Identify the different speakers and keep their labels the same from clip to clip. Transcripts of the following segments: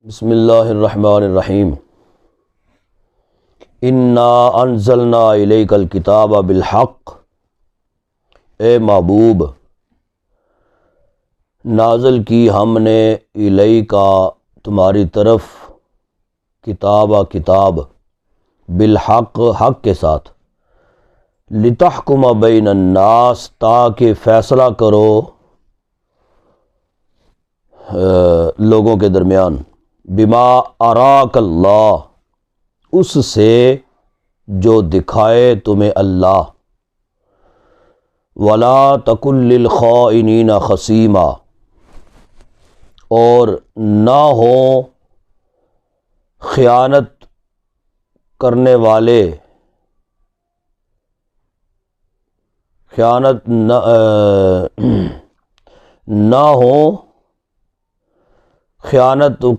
Speaker 1: بسم اللہ الرحمن الرحیم انا انزلنا الیک الکتاب بالحق، اے محبوب نازل کی ہم نے الیکا تمہاری طرف کتاب بالحق حق کے ساتھ، لتحکم بین الناس تاکہ فیصلہ کرو لوگوں کے درمیان، بما اراک اللہ اس سے جو دکھائے تمہیں اللہ، ولا تکن للخائنین خصیما اور نہ ہو خیانت کرنے والے خیانت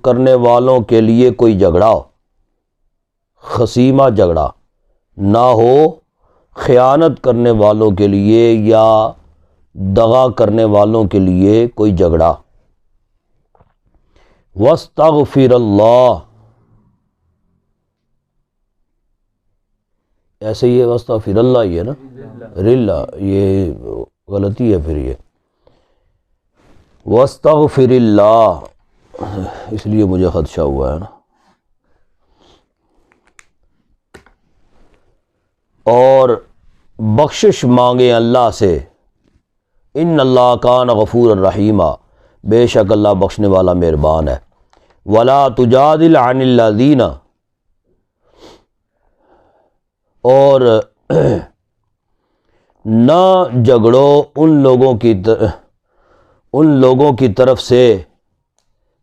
Speaker 1: کرنے والوں کے لیے کوئی جھگڑا، خصیمہ جھگڑا نہ ہو خیانت کرنے والوں کے لیے یا دغا کرنے والوں کے لیے کوئی جھگڑا۔ واستغفر اللہ، ایسے ہی ہے واستغفر اللہ ہی ہے نا، رلا یہ غلطی ہے پھر یہ واستغفر اللہ، اس لیے مجھے خدشہ ہوا ہے نا۔ اور بخشش مانگے اللہ سے، ان اللہ کان غفور الرحیم، بے شک اللہ بخشنے والا مہربان ہے۔ ولا تجادل عن الذین، اور نہ جھگڑو ان لوگوں کی طرف سے،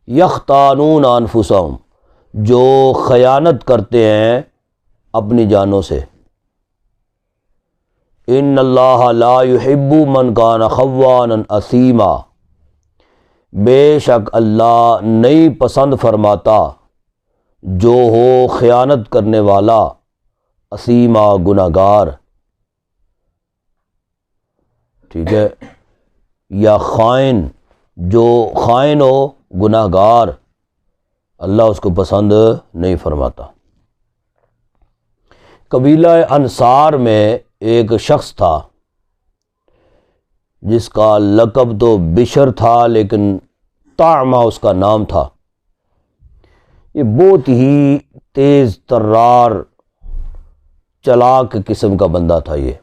Speaker 1: یختانون انفسہم جو خیانت کرتے ہیں اپنی جانوں سے، ان اللہ لا یحب من کان خوانا اثیما، بے شک اللہ نہیں پسند فرماتا جو ہو خیانت کرنے والا، اثیما گناہگار، ٹھیک ہے، یا خائن، جو خائن ہو گناہگار، اللہ اس کو پسند نہیں فرماتا۔ قبیلہ انصار میں ایک شخص تھا جس کا لقب تو بشر تھا لیکن طعمہ اس کا نام تھا۔ یہ بہت ہی تیز ترار چلاک قسم کا بندہ تھا۔ یہ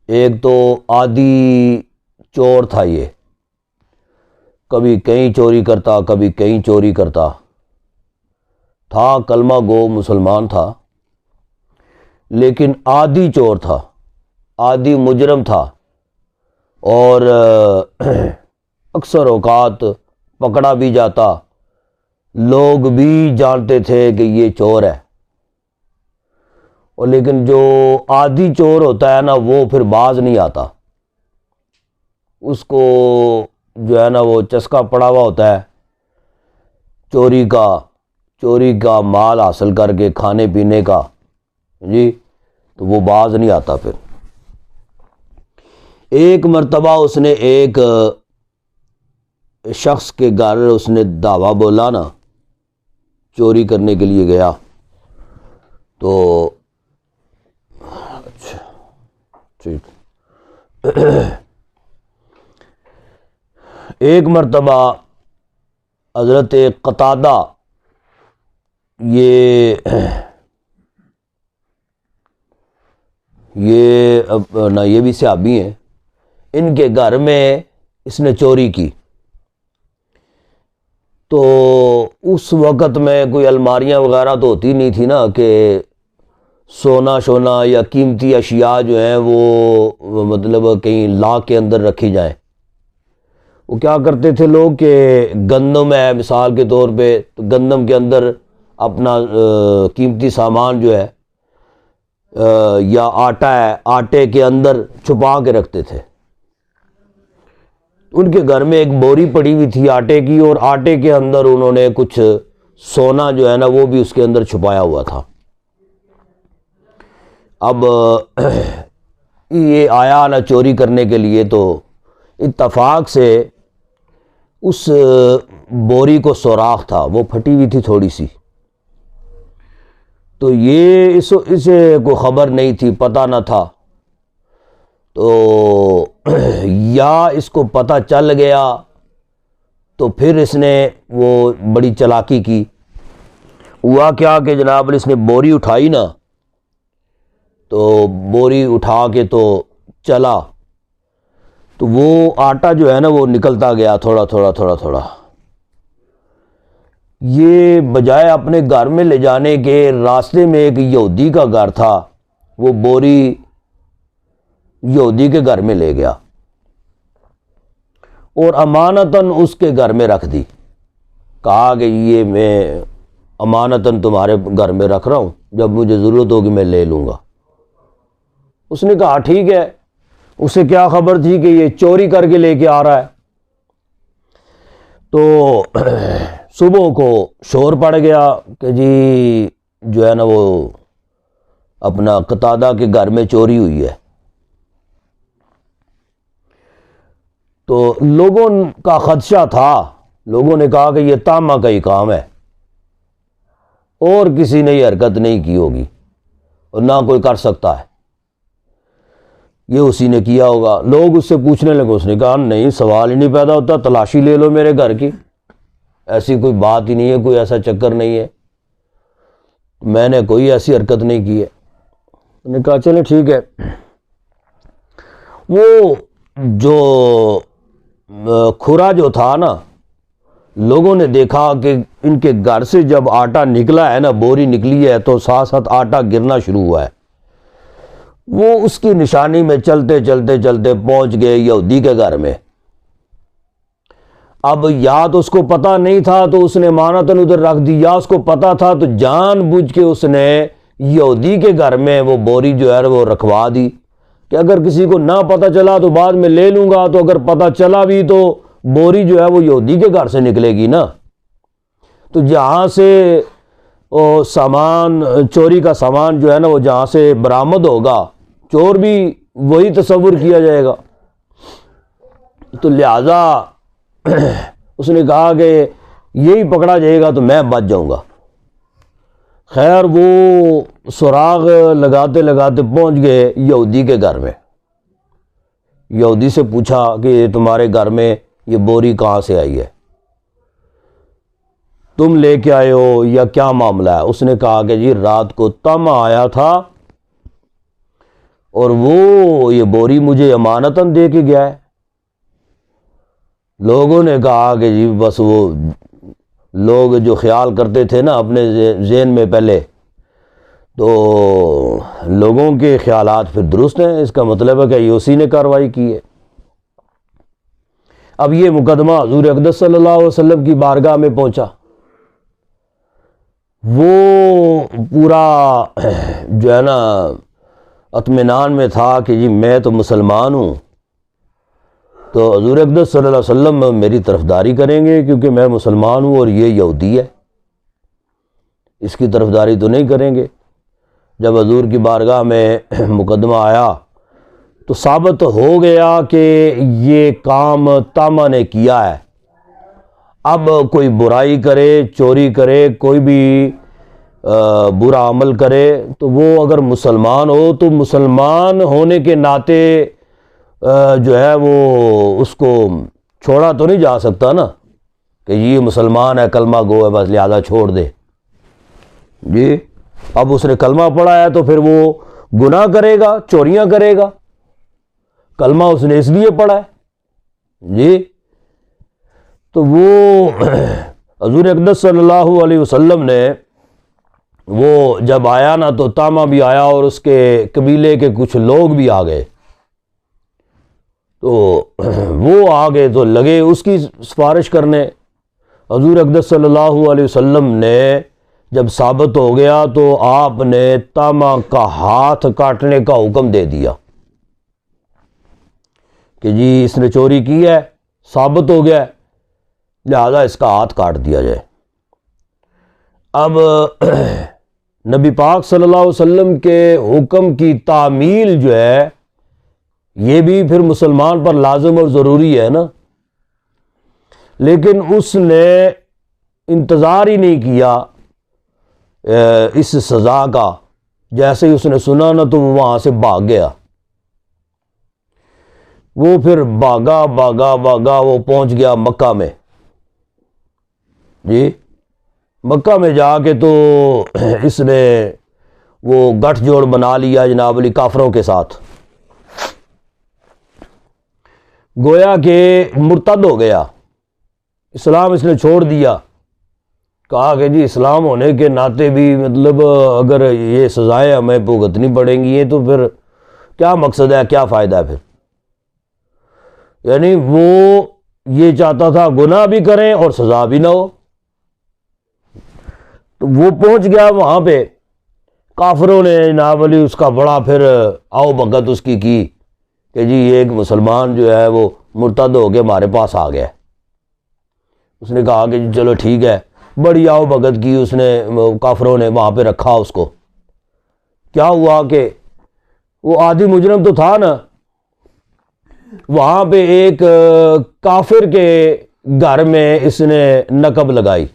Speaker 1: ایک تو عادی چور تھا، یہ کبھی کہیں چوری کرتا کبھی کہیں چوری کرتا تھا، کلمہ گو مسلمان تھا لیکن عادی چور تھا، عادی مجرم تھا، اور اکثر اوقات پکڑا بھی جاتا، لوگ بھی جانتے تھے کہ یہ چور ہے، اور لیکن جو عادی چور ہوتا ہے نا وہ پھر باز نہیں آتا، اس کو جو ہے نا وہ چسکا پڑا ہوا ہوتا ہے چوری کا مال حاصل کر کے کھانے پینے کا، جی، تو وہ باز نہیں آتا۔ پھر ایک مرتبہ اس نے ایک شخص کے گھر اس نے دعویٰ بولا نا، چوری کرنے کے لیے گیا تو اچھا ٹھیک ایک مرتبہ حضرت قتادہ، یہ بھی صحابی ہیں، ان کے گھر میں اس نے چوری کی، تو اس وقت میں کوئی الماریاں وغیرہ تو ہوتی نہیں تھی نا کہ سونا یا قیمتی اشیاء جو ہیں وہ مطلب کہیں لاک کے اندر رکھی جائیں۔ وہ کیا کرتے تھے لوگ کہ گندم ہے مثال کے طور پہ، تو گندم کے اندر اپنا قیمتی سامان جو ہے یا آٹا ہے، آٹے کے اندر چھپا کے رکھتے تھے۔ ان کے گھر میں ایک بوری پڑی ہوئی تھی آٹے کی، اور آٹے کے اندر انہوں نے کچھ سونا جو ہے نا وہ بھی اس کے اندر چھپایا ہوا تھا۔ اب یہ آیا نا چوری کرنے کے لیے، تو اتفاق سے اس بوری کو سوراخ تھا، وہ پھٹی ہوئی تھی تھوڑی سی، تو یہ اسے کوئی خبر نہیں تھی، پتہ نہ تھا، تو یا اس کو پتہ چل گیا تو پھر اس نے وہ بڑی چالاکی کی۔ ہوا کیا کہ جناب اس نے بوری اٹھائی نا، تو بوری اٹھا کے تو چلا، تو وہ آٹا جو ہے نا وہ نکلتا گیا تھوڑا تھوڑا تھوڑا تھوڑا۔ یہ بجائے اپنے گھر میں لے جانے کے، راستے میں ایک یہودی کا گھر تھا، وہ بوری یہودی کے گھر میں لے گیا اور امانتاً اس کے گھر میں رکھ دی۔ کہا کہ یہ میں امانتاً تمہارے گھر میں رکھ رہا ہوں، جب مجھے ضرورت ہوگی میں لے لوں گا۔ اس نے کہا ٹھیک ہے، اسے کیا خبر تھی کہ یہ چوری کر کے لے کے آ رہا ہے۔ تو صبح کو شور پڑ گیا کہ جی جو ہے نا وہ اپنا قتادہ کے گھر میں چوری ہوئی ہے۔ تو لوگوں کا خدشہ تھا، لوگوں نے کہا کہ یہ طامہ کا ہی کام ہے، اور کسی نے یہ حرکت نہیں کی ہوگی اور نہ کوئی کر سکتا ہے، یہ اسی نے کیا ہوگا۔ لوگ اس سے پوچھنے لگے، اس نے کہا نہیں، سوال ہی نہیں پیدا ہوتا، تلاشی لے لو میرے گھر کی، ایسی کوئی بات ہی نہیں ہے، کوئی ایسا چکر نہیں ہے، میں نے کوئی ایسی حرکت نہیں کی ہے۔ انہوں نے کہا چلیں ٹھیک ہے۔ وہ جو کھرا جو تھا نا، لوگوں نے دیکھا کہ ان کے گھر سے جب آٹا نکلا ہے نا، بوری نکلی ہے، تو ساتھ ساتھ آٹا گرنا شروع ہوا ہے۔ وہ اس کی نشانی میں چلتے چلتے چلتے پہنچ گئے یہودی کے گھر میں۔ اب یا تو اس کو پتہ نہیں تھا تو اس نے امانتاً ادھر رکھ دی، یا اس کو پتہ تھا تو جان بوجھ کے اس نے یہودی کے گھر میں وہ بوری جو ہے وہ رکھوا دی کہ اگر کسی کو نہ پتہ چلا تو بعد میں لے لوں گا، تو اگر پتہ چلا بھی تو بوری جو ہے وہ یہودی کے گھر سے نکلے گی نا۔ تو جہاں سے وہ سامان، چوری کا سامان جو ہے نا وہ جہاں سے برآمد ہوگا، چور بھی وہی تصور کیا جائے گا۔ تو لہذا اس نے کہا کہ یہی پکڑا جائے گا تو میں بچ جاؤں گا۔ خیر وہ سراغ لگاتے لگاتے پہنچ گئے یہودی کے گھر میں۔ یہودی سے پوچھا کہ تمہارے گھر میں یہ بوری کہاں سے آئی ہے، تم لے کے آئے ہو یا کیا معاملہ ہے؟ اس نے کہا کہ جی رات کو طمع آیا تھا اور وہ یہ بوری مجھے امانتاً دے کے گیا ہے۔ لوگوں نے کہا کہ جی بس وہ لوگ جو خیال کرتے تھے نا اپنے ذہن میں پہلے، تو لوگوں کے خیالات پھر درست ہیں، اس کا مطلب ہے کہ یہ اسی نے کارروائی کی ہے۔ اب یہ مقدمہ حضور اقدس صلی اللہ علیہ وسلم کی بارگاہ میں پہنچا۔ وہ پورا جو ہے نا اطمینان میں تھا کہ جی میں تو مسلمان ہوں، تو حضور اقدس صلی اللہ علیہ وسلم میری طرفداری کریں گے کیونکہ میں مسلمان ہوں اور یہ یہودی ہے، اس کی طرفداری تو نہیں کریں گے۔ جب حضور کی بارگاہ میں مقدمہ آیا تو ثابت ہو گیا کہ یہ کام طامہ نے کیا ہے۔ اب کوئی برائی کرے، چوری کرے، کوئی بھی برا عمل کرے، تو وہ اگر مسلمان ہو تو مسلمان ہونے کے ناطے جو ہے وہ اس کو چھوڑا تو نہیں جا سکتا نا کہ یہ مسلمان ہے، کلمہ گو ہے، بس لہذا چھوڑ دے۔ جی اب اس نے کلمہ پڑھا ہے تو پھر وہ گناہ کرے گا، چوریاں کرے گا، کلمہ اس نے اس لیے پڑھا ہے۔ جی تو وہ حضور اقدس صلی اللہ علیہ وسلم نے وہ جب آیا نا تو طامہ بھی آیا اور اس کے قبیلے کے کچھ لوگ بھی آ گئے، تو وہ آ گئے تو لگے اس کی سفارش کرنے۔ حضور اقدس صلی اللہ علیہ وسلم نے جب ثابت ہو گیا تو آپ نے طامہ کا ہاتھ کاٹنے کا حکم دے دیا کہ جی اس نے چوری کی ہے، ثابت ہو گیا ہے، لہذا اس کا ہاتھ کاٹ دیا جائے۔ اب نبی پاک صلی اللہ علیہ وسلم کے حکم کی تعمیل جو ہے یہ بھی پھر مسلمان پر لازم اور ضروری ہے نا، لیکن اس نے انتظار ہی نہیں کیا اس سزا کا، جیسے ہی اس نے سنا نا تو وہ وہاں سے بھاگ گیا۔ وہ پھر بھاگا بھاگا بھاگا، وہ پہنچ گیا مکہ میں۔ جی مکہ میں جا کے تو اس نے وہ گٹھ جوڑ بنا لیا جناب علی کافروں کے ساتھ، گویا کہ مرتد ہو گیا، اسلام اس نے چھوڑ دیا۔ کہا کہ جی اسلام ہونے کے ناطے بھی مطلب اگر یہ سزائیں ہمیں بھگتنی پڑیں گی تو پھر کیا مقصد ہے، کیا فائدہ ہے پھر؟ یعنی وہ یہ چاہتا تھا گناہ بھی کریں اور سزا بھی نہ ہو۔ تو وہ پہنچ گیا وہاں پہ، کافروں نے جناب علی اس کا بڑا پھر آؤ بھگت اس کی کہ جی ایک مسلمان جو ہے وہ مرتد ہو کے ہمارے پاس آ گیا۔ اس نے کہا کہ جی چلو ٹھیک ہے، بڑی آؤ بھگت کی اس نے، کافروں نے وہاں پہ رکھا اس کو۔ کیا ہوا کہ وہ عادی مجرم تو تھا نا، وہاں پہ ایک کافر کے گھر میں اس نے نقب لگائی،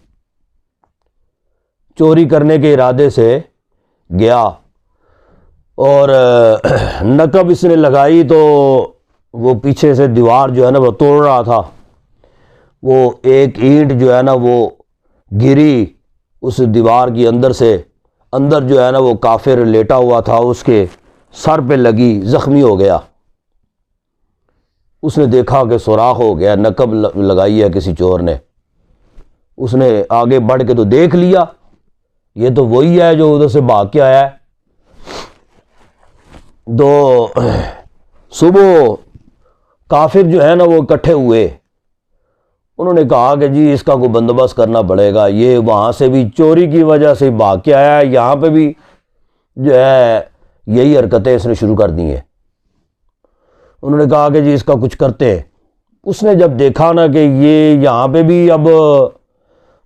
Speaker 1: چوری کرنے کے ارادے سے گیا اور نقب اس نے لگائی تو وہ پیچھے سے دیوار جو ہے نا وہ توڑ رہا تھا، وہ ایک اینٹ جو ہے نا وہ گری اس دیوار کی اندر سے، اندر جو ہے نا وہ کافر لیٹا ہوا تھا، اس کے سر پہ لگی، زخمی ہو گیا۔ اس نے دیکھا کہ سوراخ ہو گیا، نقب لگائی ہے کسی چور نے۔ اس نے آگے بڑھ کے تو دیکھ لیا یہ تو وہی ہے جو ادھر سے بھاگ کے آیا ہے۔ تو صبح کافر جو ہے نا وہ اکٹھے ہوئے، انہوں نے کہا کہ جی اس کا کوئی بندوبست کرنا پڑے گا، یہ وہاں سے بھی چوری کی وجہ سے بھاگ کے آیا ہے، یہاں پہ بھی جو ہے یہی حرکتیں اس نے شروع کر دی ہیں۔ انہوں نے کہا کہ جی اس کا کچھ کرتے ہیں۔ اس نے جب دیکھا نا کہ یہ یہاں پہ بھی اب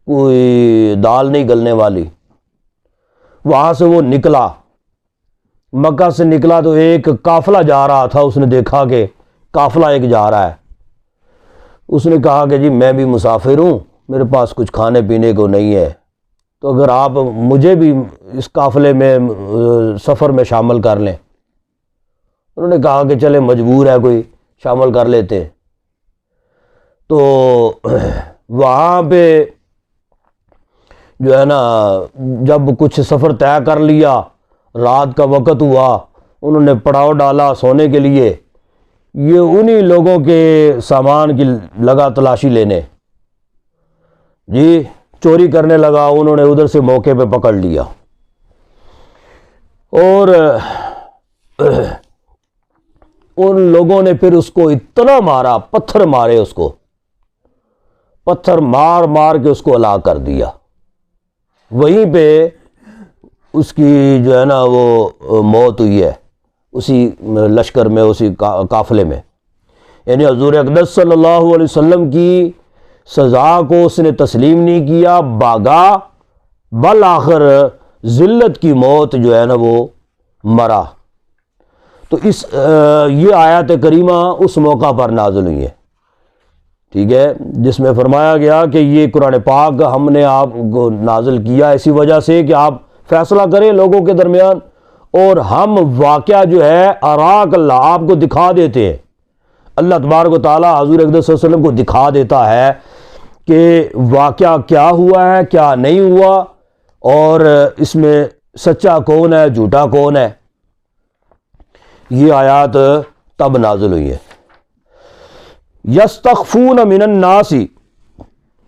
Speaker 1: کوئی دال نہیں گلنے والی، وہاں سے وہ نکلا، مکہ سے نکلا تو ایک قافلہ جا رہا تھا، اس نے دیکھا کہ قافلہ ایک جا رہا ہے۔ اس نے کہا کہ جی میں بھی مسافر ہوں، میرے پاس کچھ کھانے پینے کو نہیں ہے، تو اگر آپ مجھے بھی اس قافلے میں سفر میں شامل کر لیں۔ انہوں نے کہا کہ چلے مجبور ہے کوئی، شامل کر لیتے۔ تو وہاں پہ جو ہے نا جب کچھ سفر طے کر لیا، رات کا وقت ہوا، انہوں نے پڑاؤ ڈالا سونے کے لیے، یہ انہی لوگوں کے سامان کی لگا تلاشی لینے، جی چوری کرنے لگا، انہوں نے ادھر سے موقع پہ پکڑ لیا اور ان لوگوں نے پھر اس کو اتنا مارا، پتھر مارے اس کو، پتھر مار مار کے اس کو ہلاک کر دیا۔ وہیں پہ اس کی جو ہے نا وہ موت ہوئی ہے، اسی لشکر میں، اسی قافلے میں۔ یعنی حضور اقدس صلی اللہ علیہ وسلم کی سزا کو اس نے تسلیم نہیں کیا، بھاگا، بالآخر ذلت کی موت جو ہے نا وہ مرا۔ تو یہ آیات کریمہ اس موقع پر نازل ہوئی ہے، ٹھیک ہے، جس میں فرمایا گیا کہ یہ قرآن پاک ہم نے آپ کو نازل کیا اسی وجہ سے کہ آپ فیصلہ کریں لوگوں کے درمیان، اور ہم واقعہ جو ہے اراک اللہ آپ کو دکھا دیتے ہیں۔ اللہ تبارک و تعالیٰ حضور اقدس صلی اللہ علیہ وسلم کو دکھا دیتا ہے کہ واقعہ کیا ہوا ہے، کیا نہیں ہوا، اور اس میں سچا کون ہے، جھوٹا کون ہے۔ یہ آیات تب نازل ہوئی ہے۔ یستخفون من الناس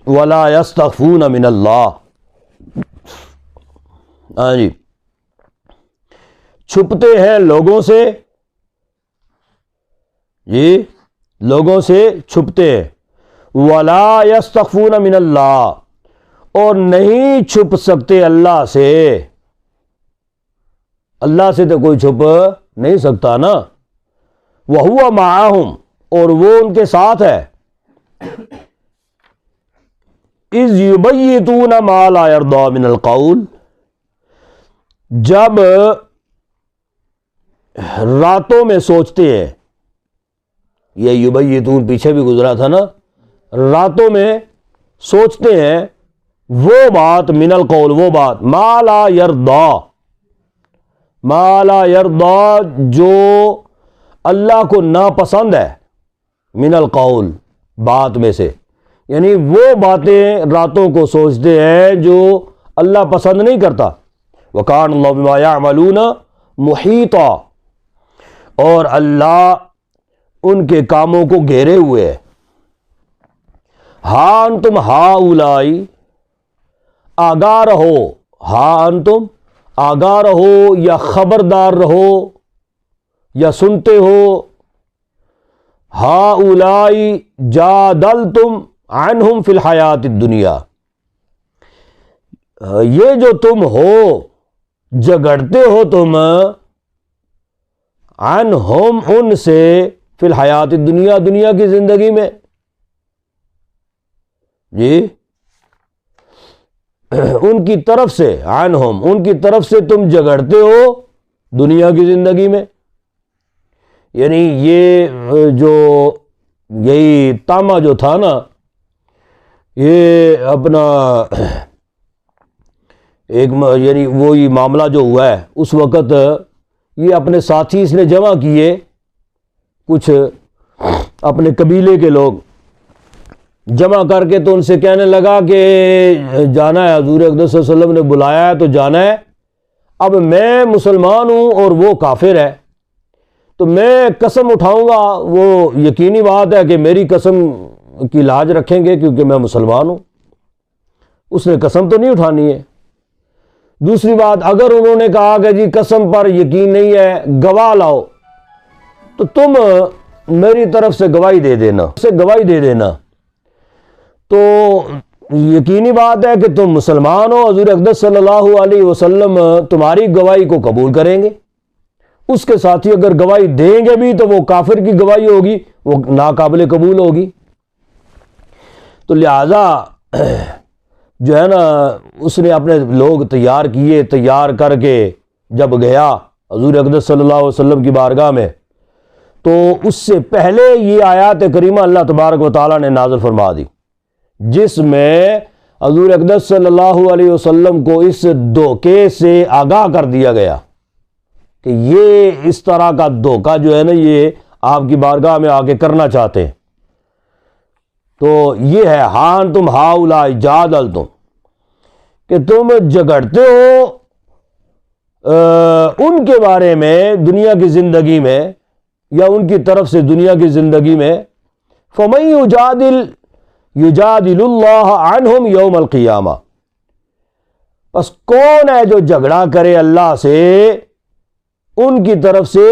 Speaker 1: ولا یستخفون من اللہ، ہاں جی، چھپتے ہیں لوگوں سے، جی لوگوں سے چھپتے ہیں، ولا یستخفون من اللہ، اور نہیں چھپ سکتے اللہ سے۔ اللہ سے تو کوئی چھپ نہیں سکتا نا، وَهُوَ مَعَهُمْ، اور وہ ان کے ساتھ ہے، اِذْ يُبَيِّتُونَ مَا لَا يَرْضَىٰ مِنَ الْقَوْلِ، جب راتوں میں سوچتے ہیں، یہ یبیتون پیچھے بھی گزرا تھا نا، راتوں میں سوچتے ہیں وہ بات، من القول وہ بات، ما لا یرضا جو اللہ کو ناپسند ہے، من القول بات میں سے، یعنی وہ باتیں راتوں کو سوچتے ہیں جو اللہ پسند نہیں کرتا۔ وَكَانَ اللَّهُ بِمَا يَعْمَلُونَ مُحِيطًا، اور اللہ ان کے کاموں کو گھیرے ہوئے ہے۔ ہاں انتم ہاؤلائی، آگاہ رہو، ہاں انتم آگاہ رہو یا خبردار رہو یا سنتے ہو، ہاؤلائی جادلتم عنہم فی الحیات الدنیا، یہ جو تم ہو، جھگڑتے ہو تم عنہم ان سے، فی الحیات الدنیا دنیا کی زندگی میں، جی ان کی طرف سے، عنہم ان کی طرف سے تم جھگڑتے ہو دنیا کی زندگی میں، یعنی یہ جو یہی تاما جو تھا نا، یہ اپنا ایک یعنی وہی معاملہ جو ہوا ہے اس وقت، یہ اپنے ساتھی اس نے جمع کیے، کچھ اپنے قبیلے کے لوگ جمع کر کے، تو ان سے کہنے لگا کہ جانا ہے، حضور اقدس صلی اللہ علیہ وسلم نے بلایا ہے تو جانا ہے، اب میں مسلمان ہوں اور وہ کافر ہے، تو میں قسم اٹھاؤں گا، وہ یقینی بات ہے کہ میری قسم کی لاج رکھیں گے کیونکہ میں مسلمان ہوں، اس نے قسم تو نہیں اٹھانی ہے۔ دوسری بات، اگر انہوں نے کہا کہ جی قسم پر یقین نہیں ہے، گواہ لاؤ، تو تم میری طرف سے گواہی دے دینا، تو یقینی بات ہے کہ تم مسلمان ہو، حضور اقدس صلی اللہ علیہ وسلم تمہاری گواہی کو قبول کریں گے، اس کے ساتھی اگر گواہی دیں گے بھی تو وہ کافر کی گواہی ہوگی، وہ ناقابل قبول ہوگی، تو لہذا جو ہے نا اس نے اپنے لوگ تیار کیے، تیار کر کے جب گیا حضور اقدس صلی اللہ علیہ وسلم کی بارگاہ میں، تو اس سے پہلے یہ آیات کریمہ اللہ تبارک و تعالیٰ نے نازل فرما دی، جس میں حضور اقدس صلی اللہ علیہ وسلم کو اس دھوکے سے آگاہ کر دیا گیا کہ یہ اس طرح کا دھوکہ جو ہے نا یہ آپ کی بارگاہ میں آ کے کرنا چاہتے ہیں، تو یہ ہے ہاں تم ہاؤلائی جادلتم، کہ تم جھگڑتے ہو ان کے بارے میں دنیا کی زندگی میں، یا ان کی طرف سے دنیا کی زندگی میں، فَمَن یجادل اللہ عنہم یوم القیامہ، پس کون ہے جو جھگڑا کرے اللہ سے ان کی طرف سے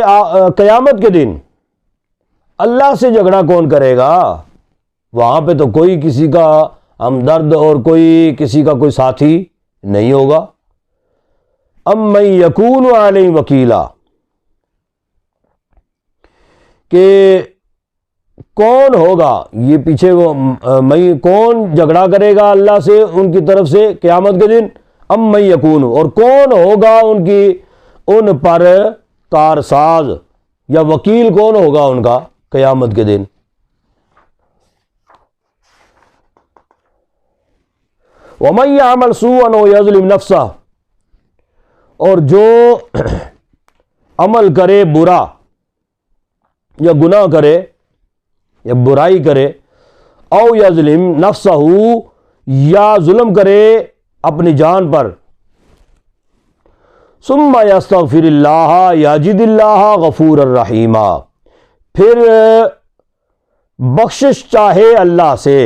Speaker 1: قیامت کے دن؟ اللہ سے جھگڑا کون کرے گا؟ وہاں پہ تو کوئی کسی کا ہمدرد اور کوئی کسی کا کوئی ساتھی نہیں ہوگا۔ امن یکون علیہ وکیلا، کہ کون ہوگا، یہ پیچھے وہ کون جھگڑا کرے گا اللہ سے ان کی طرف سے قیامت کے دن، امن یکون، اور کون ہوگا ان پر کارساز یا وکیل کون ہوگا ان کا قیامت کے دن؟ وَمَن يَعْمَلْ سُوءًا وَيَظْلِمْ نَفْسَهُ، اور جو عمل کرے برا یا گناہ کرے یا برائی کرے، او یظلم نفسہ، یا ظلم کرے اپنی جان پر، ثم یستغفر اللہ یجد اللہ غفورا رحیما، پھر بخشش چاہے اللہ سے،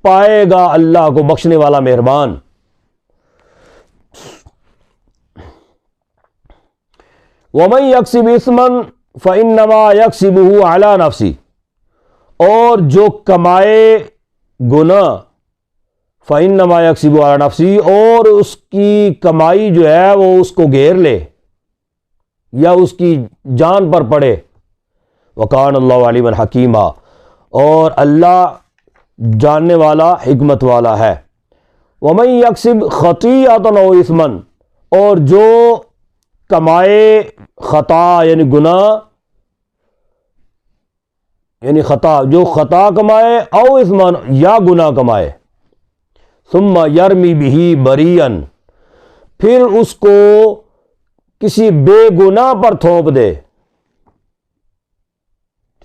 Speaker 1: پائے گا اللہ کو بخشنے والا مہربان۔ وَمَن يَكْسِبْ إِثْمًا فَإِنَّمَا يَكْسِبُهُ عَلَى نَفْسِهِ، اور جو کمائے گناہ، فَإِنَّمَا يَكْسِبُهُ عَلَى نَفْسِهِ، اور اس کی کمائی جو ہے وہ اس کو گھیر لے یا اس کی جان پر پڑے۔ وَكَانَ اللَّهُ عَلِيمًا حَكِيمًا، اور اللہ جاننے والا حکمت والا ہے۔ وَمَن يَكْسِبْ خَطِيئَةً أَوْ إِثْمًا، اور جو کمائے خطا یعنی گناہ، یعنی خطا، جو خطا کمائے او اثمان یا گناہ کمائے، ثم یرمی بہی بریئن، پھر اس کو کسی بے گناہ پر تھوپ دے،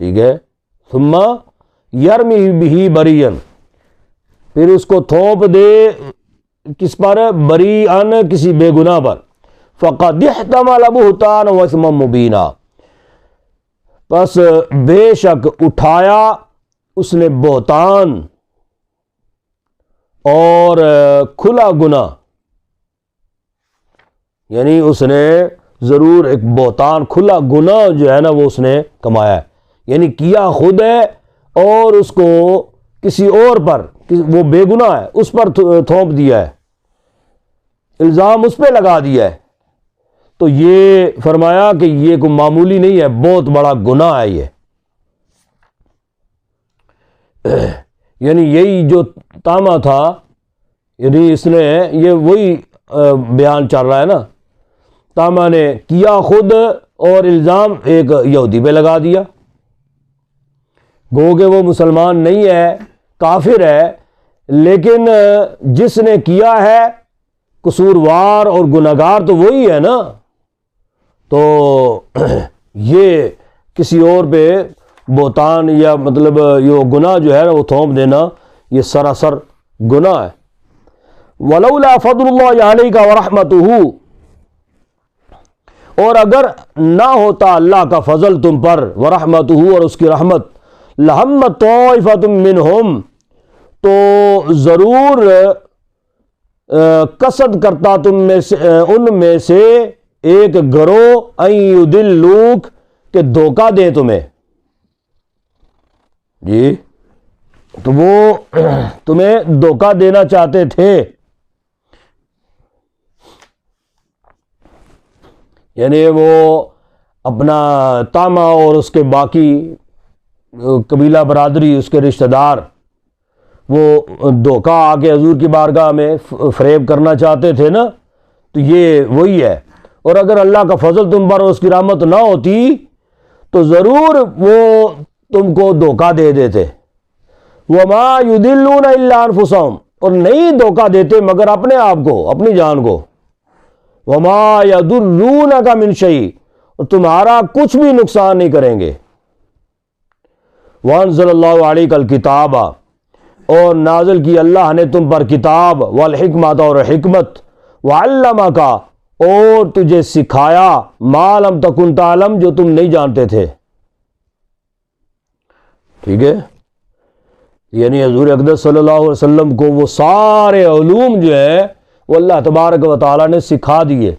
Speaker 1: ٹھیک ہے، ثم یرمی بہی بریئن، پھر اس کو تھوپ دے کس پر؟ بریئن، کسی بے گناہ پر، فقد احتمل بہتانا و اثما مبینا، پس بے شک اٹھایا اس نے بہتان اور کھلا گناہ، یعنی اس نے ضرور ایک بہتان کھلا گناہ جو ہے نا وہ اس نے کمایا ہے، یعنی کیا خود ہے اور اس کو کسی اور پر، وہ بے گناہ ہے اس پر تھوپ دیا ہے، الزام اس پہ لگا دیا ہے، تو یہ فرمایا کہ یہ کوئی معمولی نہیں ہے، بہت بڑا گناہ ہے یہ، یعنی یہی جو تاما تھا، یعنی اس نے یہ وہی بیان چل رہا ہے نا، تاما نے کیا خود اور الزام ایک یہودی پہ لگا دیا، گو کہ وہ مسلمان نہیں ہے، کافر ہے، لیکن جس نے کیا ہے قصوروار اور گناہگار تو وہی ہے نا، تو یہ کسی اور پہ بہتان یا مطلب یہ گناہ جو ہے نا وہ تھوپ دینا، یہ سراسر گناہ ہے۔ وَلَوْلَا فَضْلُ اللَّهِ عَلَيْكَ وَرَحْمَتُهُ، اور اگر نہ ہوتا اللہ کا فضل تم پر، ورحمتہ اور اس کی رحمت، لَهَمَّتْ طَائِفَةٌ مِّنْهُمْ، تو ضرور قصد کرتا تم میں سے، ان میں سے ایک گروہ، ان یضلوک، کہ دھوکہ دیں تمہیں، جی تو وہ تمہیں دھوکہ دینا چاہتے تھے، یعنی وہ اپنا تاما اور اس کے باقی قبیلہ برادری، اس کے رشتہ دار، وہ دھوکہ آ کے حضور کی بارگاہ میں فریب کرنا چاہتے تھے نا، تو یہ وہی ہے۔ اور اگر اللہ کا فضل تم پر اور اس کی رحمت نہ ہوتی تو ضرور وہ تم کو دھوکہ دے دیتے۔ وَمَا يُضِلُّونَ إِلَّا أَنفُسَهُمْ، اور نہیں دھوکہ دیتے مگر اپنے آپ کو، اپنی جان کو۔ وَمَا يَضُرُّونَكَ مِنْ شَيْءٍ، اور تمہارا کچھ بھی نقصان نہیں کریں گے۔ وَأَنزَلَ اللَّهُ عَلَيْكَ الْكِتَابَ، اور نازل کی اللہ نے تم پر کتاب، وَالْحِکْمَةَ اور حکمت، وَعَلَّمَكَ اور تجھے سکھایا، مَا لَمْ تَكُنْ تَعْلَمْ جو تم نہیں جانتے تھے، ٹھیک ہے، یعنی حضور اقدس صلی اللہ علیہ وسلم کو وہ سارے علوم جو ہیں وہ اللہ تبارک و تعالیٰ نے سکھا دیے،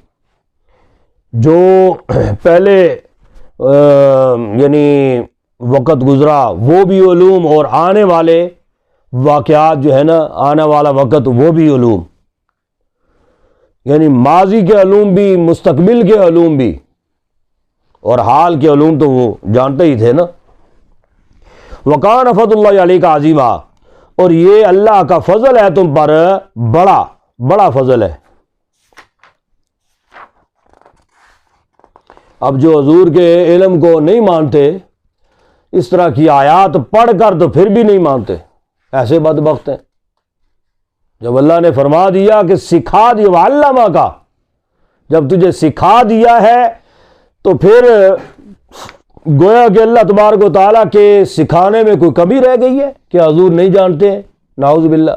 Speaker 1: جو پہلے یعنی وقت گزرا وہ بھی علوم، اور آنے والے واقعات جو ہے نا، آنے والا وقت وہ بھی علوم، یعنی ماضی کے علوم بھی، مستقبل کے علوم بھی، اور حال کے علوم تو وہ جانتے ہی تھے نا۔ وَكَانَ فَضْلُ اللَّهِ عَلَيْكَ عَظِيمًا، اور یہ اللہ کا فضل ہے تم پر بڑا بڑا فضل ہے۔ اب جو حضور کے علم کو نہیں مانتے، اس طرح کی آیات پڑھ کر تو پھر بھی نہیں مانتے، ایسے بدبخت ہیں۔ جب اللہ نے فرما دیا کہ سکھا دیا، وَعَلَّمَكَ، جب تجھے سکھا دیا ہے تو پھر گویا کہ اللہ تبارک و تعالیٰ کے سکھانے میں کوئی کمی رہ گئی ہے کہ حضور نہیں جانتے ہیں؟ نعوذ باللہ۔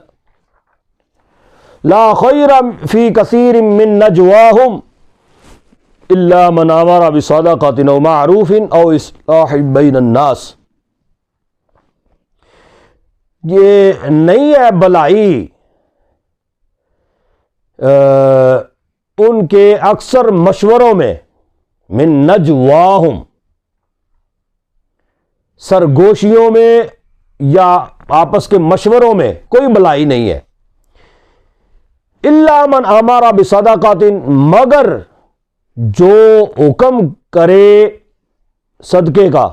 Speaker 1: لا خیر فی کثیر من نجواہم الا من امر بصدقۃ او معروف او اصلاح بین الناس، یہ نہیں ہے بلائی ان کے اکثر مشوروں میں، من نجواہم سرگوشیوں میں یا آپس کے مشوروں میں کوئی بلائی نہیں ہے، الا من امر بصدقۃ، مگر جو حکم کرے صدقے کا،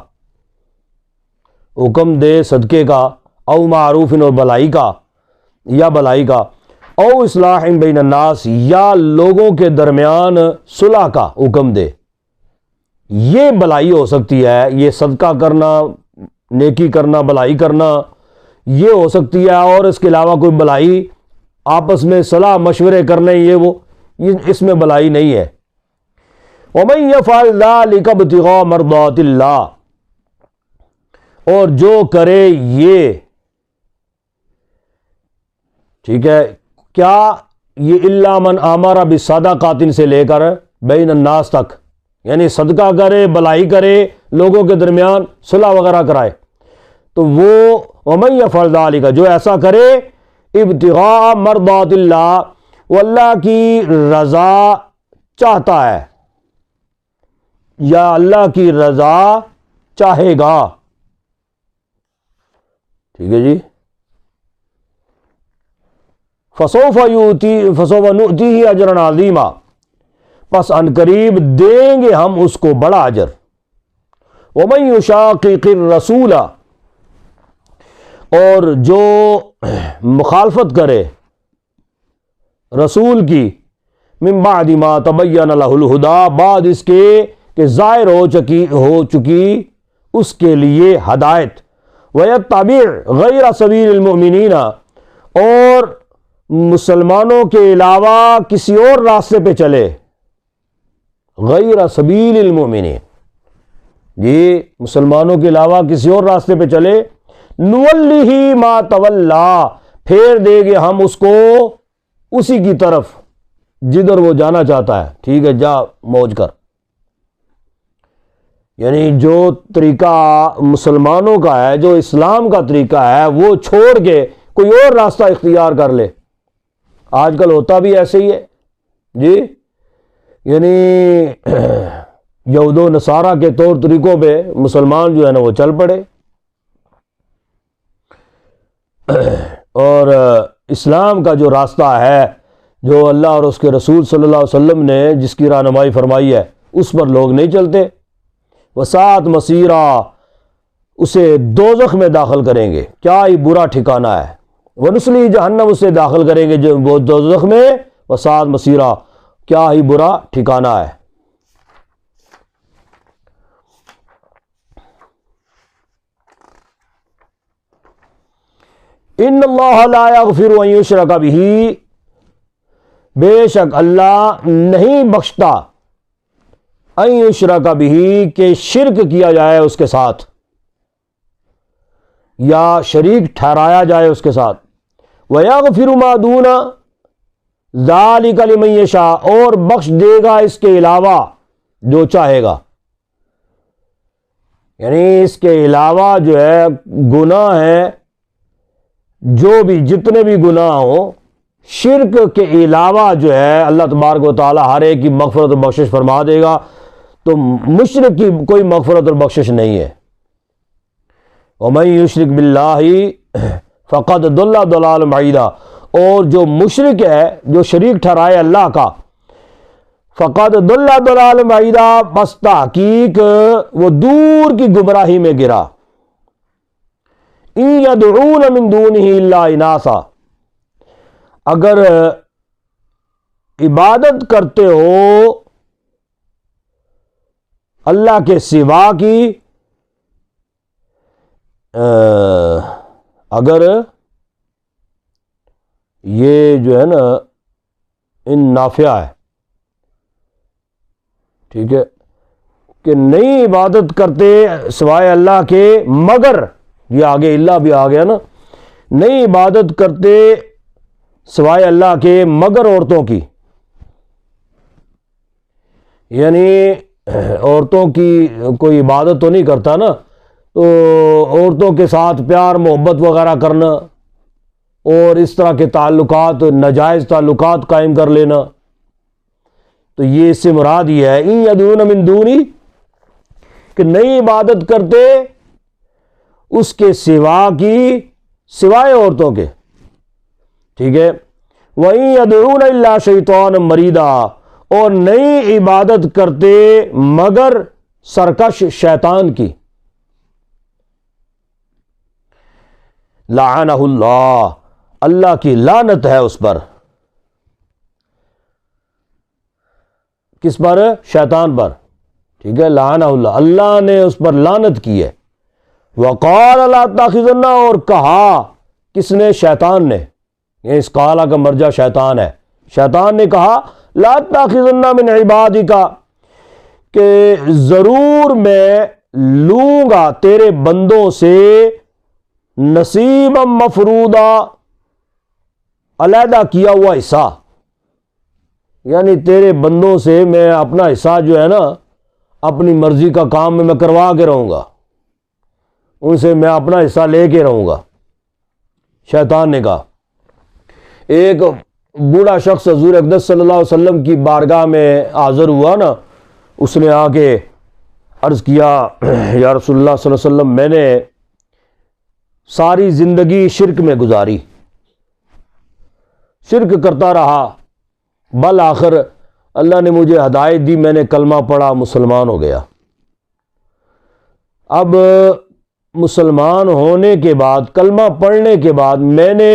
Speaker 1: حکم دے صدقے کا، او معروف اور بلائی کا یا بلائی کا، او اصلاح بین الناس یا لوگوں کے درمیان صلح کا حکم دے، یہ بلائی ہو سکتی ہے، یہ صدقہ کرنا نیکی کرنا، بلائی کرنا یہ ہو سکتی ہے، اور اس کے علاوہ کوئی بلائی آپس میں صلاح مشورے کرنے یہ اس میں بلائی نہیں ہے۔ وَمَن يَفْعَلْ ذَلِكَ ابْتِغَاءَ مَرْضَاتِ اللَّهِ، اور جو کرے یہ، ٹھیک ہے، کیا یہ الا من امر بالصدقات سے لے کر بین الناس تک، یعنی صدقہ کرے، بلائی کرے، لوگوں کے درمیان صلح وغیرہ کرائے، تو وہ وَمَن يَفْعَلْ ذَلِكَ، جو ایسا کرے ابتغاء مرضات اللہ، وہ اللہ کی رضا چاہتا ہے یا اللہ کی رضا چاہے گا، ٹھیک ہے جی، فسوف نؤتیہ اجرا عظیما، پس ان قریب دیں گے ہم اس کو بڑا اجر۔ ومن یشاقق الرسول، اور جو مخالفت کرے رسول کی، من بعد ما تبین لہ الہدی، بعد اس کے کہ ظاہر ہو چکی اس کے لیے ہدایت، وَيَتَّبِعْ غَيْرَ سَبِيلِ الْمُؤْمِنِينَ، اور مسلمانوں کے علاوہ کسی اور راستے پہ چلے، غیر سبیل المؤمنین، جی مسلمانوں کے علاوہ کسی اور راستے پہ چلے، نُوَلِّهِ مَا تَوَلَّا، پھیر دے گے ہم اس کو اسی کی طرف جدھر وہ جانا چاہتا ہے، ٹھیک ہے، جا موج کر، یعنی جو طریقہ مسلمانوں کا ہے، جو اسلام کا طریقہ ہے، وہ چھوڑ کے کوئی اور راستہ اختیار کر لے۔ آج کل ہوتا بھی ایسے ہی ہے جی، یعنی یہود و نصارہ کے طور طریقوں پہ مسلمان جو ہے نا وہ چل پڑے، اور اسلام کا جو راستہ ہے، جو اللہ اور اس کے رسول صلی اللہ علیہ وسلم نے جس کی رہنمائی فرمائی ہے، اس پر لوگ نہیں چلتے، وساعت مصیرا، اسے دوزخ میں داخل کریں گے، کیا ہی برا ٹھکانہ ہے، ونصلی جہنم، اسے داخل کریں گے جو وہ دوزخ میں، وساعت مصیرا، کیا ہی برا ٹھکانہ ہے۔ ان اللہ لا یغفر ان یشرک بہ، بے شک اللہ نہیں بخشتا، ان یشرک بہ، کہ شرک کیا جائے اس کے ساتھ، یا شریک ٹھہرایا جائے اس کے ساتھ، وَيَغْفِرُ مَا دُونَ ذَلِكَ لِمَن يَشَاءُ، اور بخش دے گا اس کے علاوہ جو چاہے گا، یعنی اس کے علاوہ جو ہے گناہ ہے، جو بھی جتنے بھی گناہ ہوں، شرک کے علاوہ جو ہے اللہ تبارک و تعالی ہر ایک کی مغفرت اور بخشش فرما دے گا، تو مشرک کی کوئی مغفرت اور بخشش نہیں ہے۔ وَمَن يُشْرِكْ بِاللَّهِ فَقَدْ ضَلَّ ضَلَالًا بَعِيدًا، اور جو مشرک ہے، جو شریک ٹھہرائے اللہ کا، فَقَدْ ضَلَّ ضَلَالًا بَعِيدًا، بس تحقیق وہ دور کی گمراہی میں گرا۔ إِن يَدْعُونَ مِن دُونِهِ إِلَّا إِنَاثًا، اگر عبادت کرتے ہو اللہ کے سوا کی، اگر یہ جو ہے نا ان نافیہ ہے، ٹھیک ہے، کہ نہیں عبادت کرتے سوائے اللہ کے، مگر یہ آگے اللہ بھی آ گیا نا، نہیں عبادت کرتے سوائے اللہ کے مگر عورتوں کی، یعنی عورتوں کی کوئی عبادت تو نہیں کرتا نا، تو عورتوں کے ساتھ پیار محبت وغیرہ کرنا اور اس طرح کے تعلقات، ناجائز تعلقات قائم کر لینا، تو یہ اس سے مراد یہ ہے ان یدعون من دونی، کہ نہیں عبادت کرتے اس کے سوا کی، سوائے عورتوں کے، ٹھیک ہے، وَإِن يَدْعُونَ إِلَّا شَيْطَانًا مَرِيدًا، اور نہیں عبادت کرتے مگر سرکش شیطان کی، لعنہ اللہ، اللہ کی لعنت ہے اس پر، کس پر؟ شیطان پر، ٹھیک ہے، لعنہ اللہ، اللہ نے اس پر لعنت کی ہے، وقال لا تاخذن، اور کہا کس نے؟ شیطان نے، یہ اس قالہ کا مرجع شیطان ہے۔ شیطان نے کہا لا تاخذن من عبادک، کہ ضرور میں لوں گا تیرے بندوں سے نصیبا مفروضا، علیحدہ کیا ہوا حصہ، یعنی تیرے بندوں سے میں اپنا حصہ جو ہے نا اپنی مرضی کا کام میں کروا کے رہوں گا، ان سے میں اپنا حصہ لے کے رہوں گا۔ شیطان نے کہا۔ ایک بوڑھا شخص حضور اقدس صلی اللہ علیہ وسلم کی بارگاہ میں حاضر ہوا نا، اس نے آ کے عرض کیا یا رسول اللہ صلی اللہ علیہ وسلم، میں نے ساری زندگی شرک میں گزاری، شرک کرتا رہا، بالآخر اللہ نے مجھے ہدایت دی، میں نے کلمہ پڑھا، مسلمان ہو گیا۔ اب مسلمان ہونے کے بعد، کلمہ پڑھنے کے بعد میں نے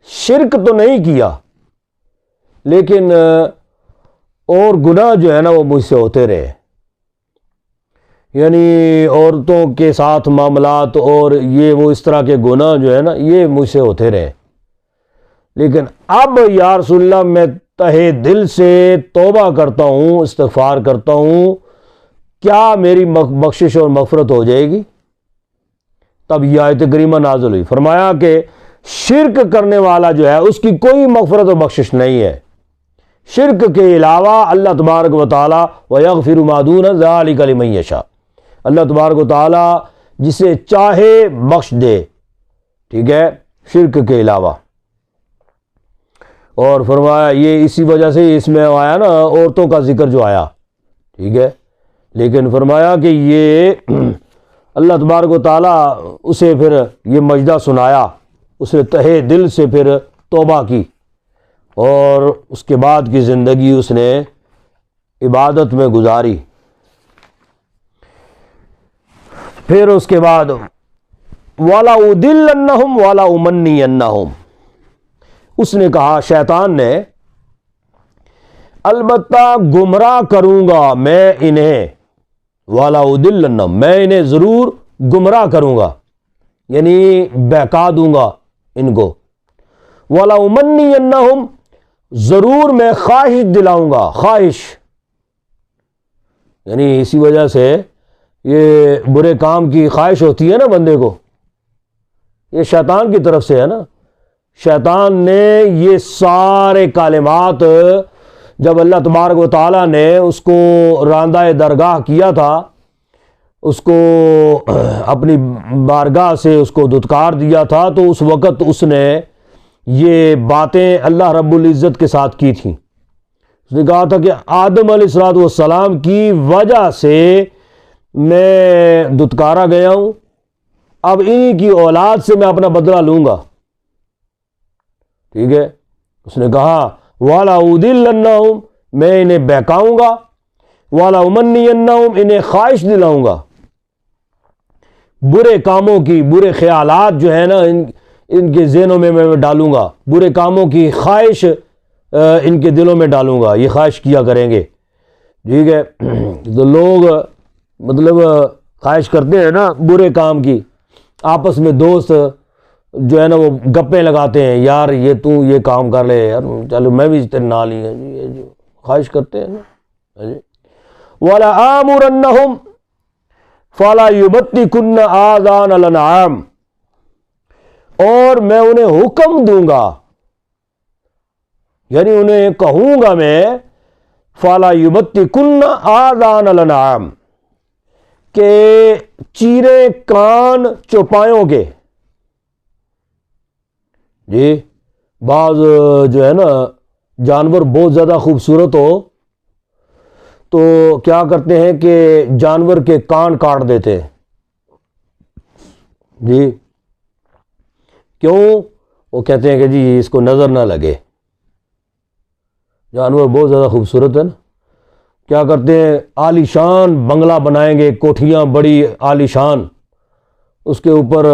Speaker 1: شرک تو نہیں کیا، لیکن اور گناہ جو ہے نا وہ مجھ سے ہوتے رہے، یعنی عورتوں کے ساتھ معاملات اور یہ وہ اس طرح کے گناہ جو ہے نا یہ مجھ سے ہوتے رہے۔ لیکن اب یا رسول اللہ میں تہہ دل سے توبہ کرتا ہوں، استغفار کرتا ہوں، کیا میری بخشش اور مغفرت ہو جائے گی؟ تب یہ آیت کریمہ نازل ہوئی، فرمایا کہ شرک کرنے والا جو ہے اس کی کوئی مغفرت و بخشش نہیں ہے، شرک کے علاوہ اللہ تبارک و تعالی وَيَغْفِرُ مَا دُونَ ذَلِكَ لِمَن يَشَاءُ، اللہ تبارک و تعالی جسے چاہے بخش دے، ٹھیک ہے، شرک کے علاوہ۔ اور فرمایا یہ اسی وجہ سے اس میں آیا نا عورتوں کا ذکر جو آیا، ٹھیک ہے، لیکن فرمایا کہ یہ اللہ تبارک و تعالیٰ اسے پھر یہ مجدہ سنایا، اسے تہہ دل سے پھر توبہ کی، اور اس کے بعد کی زندگی اس نے عبادت میں گزاری۔ پھر اس کے بعد وَلَأُضِلَّنَّهُمْ وَلَأُمَنِّيَنَّهُمْ، اس نے کہا، شیطان نے، البتہ گمراہ کروں گا میں انہیں، وَلَأُضِلَّنَّهُمْ، میں انہیں ضرور گمراہ کروں گا، یعنی بہکا دوں گا ان کو، وَلَأُمَنِّيَنَّهُمْ، ضرور میں خواہش دلاؤں گا، خواہش، یعنی اسی وجہ سے یہ برے کام کی خواہش ہوتی ہے نا بندے کو، یہ شیطان کی طرف سے ہے نا۔ شیطان نے یہ سارے کلمات جب اللہ تبارک و تعالیٰ نے اس کو راندہ درگاہ کیا تھا، اس کو اپنی بارگاہ سے اس کو دھتکار دیا تھا، تو اس وقت اس نے یہ باتیں اللہ رب العزت کے ساتھ کی تھیں۔ اس نے کہا تھا کہ آدم علیہ السلام کی وجہ سے میں دھتکارا گیا ہوں، اب انہی کی اولاد سے میں اپنا بدلہ لوں گا، ٹھیک ہے۔ اس نے کہا وَلَأُضِلَّنَّهُمْ، میں انہیں بہکاؤں گا، وَلَأُمَنِّيَنَّهُمْ، انہیں خواہش دلاؤں گا، برے کاموں کی، برے خیالات جو ہے نا ان کے ذہنوں میں ڈالوں گا، برے کاموں کی خواہش ان کے دلوں میں ڈالوں گا، یہ خواہش کیا کریں گے، ٹھیک ہے۔ تو لوگ مطلب خواہش کرتے ہیں نا برے کام کی، آپس میں دوست جو ہے نا وہ گپیں لگاتے ہیں، یار یہ تو یہ کام کر لے یار، چلو میں بھی تیرے نال ہی ہوں، یہ جو خواہش کرتے ہیں نا۔ وَلَآمُرَنَّهُمْ فَلَا يُبَتِّكُنَّ آذَانَ الْأَنْعَامِ، اور میں انہیں حکم دوں گا، یعنی انہیں کہوں گا میں، فَلَا يُبَتِّكُنَّ آذَانَ الْأَنْعَامِ، کہ چیرے کان چوپایوں کے، جی بعض جو ہے نا جانور بہت زیادہ خوبصورت ہو تو کیا کرتے ہیں کہ جانور کے کان کاٹ دیتے ہیں، جی کیوں؟ وہ کہتے ہیں کہ جی اس کو نظر نہ لگے، جانور بہت زیادہ خوبصورت ہے نا، کیا کرتے ہیں عالی شان بنگلہ بنائیں گے، کوٹھیاں بڑی عالی شان، اس کے اوپر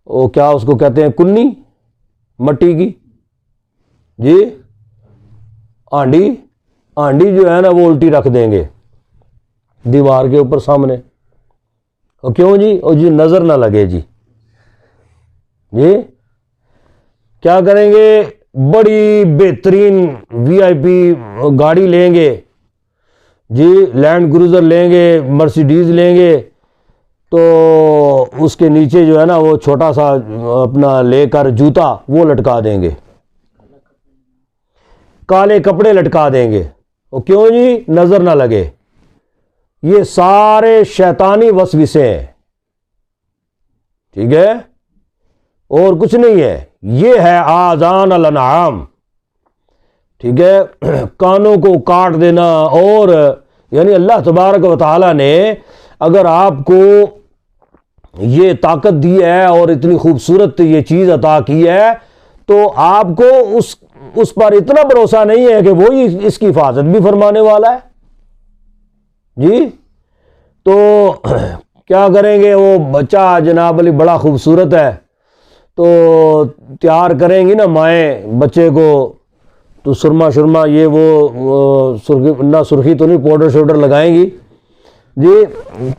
Speaker 1: وہ کیا اس کو کہتے ہیں، کنی مٹی کی، جی ہانڈی جو ہے نا وہ الٹی رکھ دیں گے دیوار کے اوپر سامنے، اور کیوں جی؟ اور جی نظر نہ لگے جی کیا کریں گے؟ بڑی بہترین وی آئی پی گاڑی لیں گے جی، لینڈ کروزر لیں گے، مرسیڈیز لیں گے، تو اس کے نیچے جو ہے نا وہ چھوٹا سا اپنا لے کر جوتا وہ لٹکا دیں گے، کالے کپڑے لٹکا دیں گے، اور کیوں جی؟ نظر نہ لگے۔ یہ سارے شیطانی وسوسے ہیں، ٹھیک ہے، اور کچھ نہیں ہے۔ یہ ہے آذان الانعام، ٹھیک ہے، کانوں کو کاٹ دینا۔ اور یعنی اللہ تبارک و تعالی نے اگر آپ کو یہ طاقت دی ہے اور اتنی خوبصورت یہ چیز عطا کی ہے تو آپ کو اس پر اتنا بھروسہ نہیں ہے کہ وہی اس کی حفاظت بھی فرمانے والا ہے جی۔ تو کیا کریں گے؟ وہ بچہ جناب علی بڑا خوبصورت ہے تو تیار کریں گی نا مائیں بچے کو، تو سرما شرما یہ وہ سرخی نہ سرخی تو نہیں، پاؤڈر شوڈر لگائیں گی جی،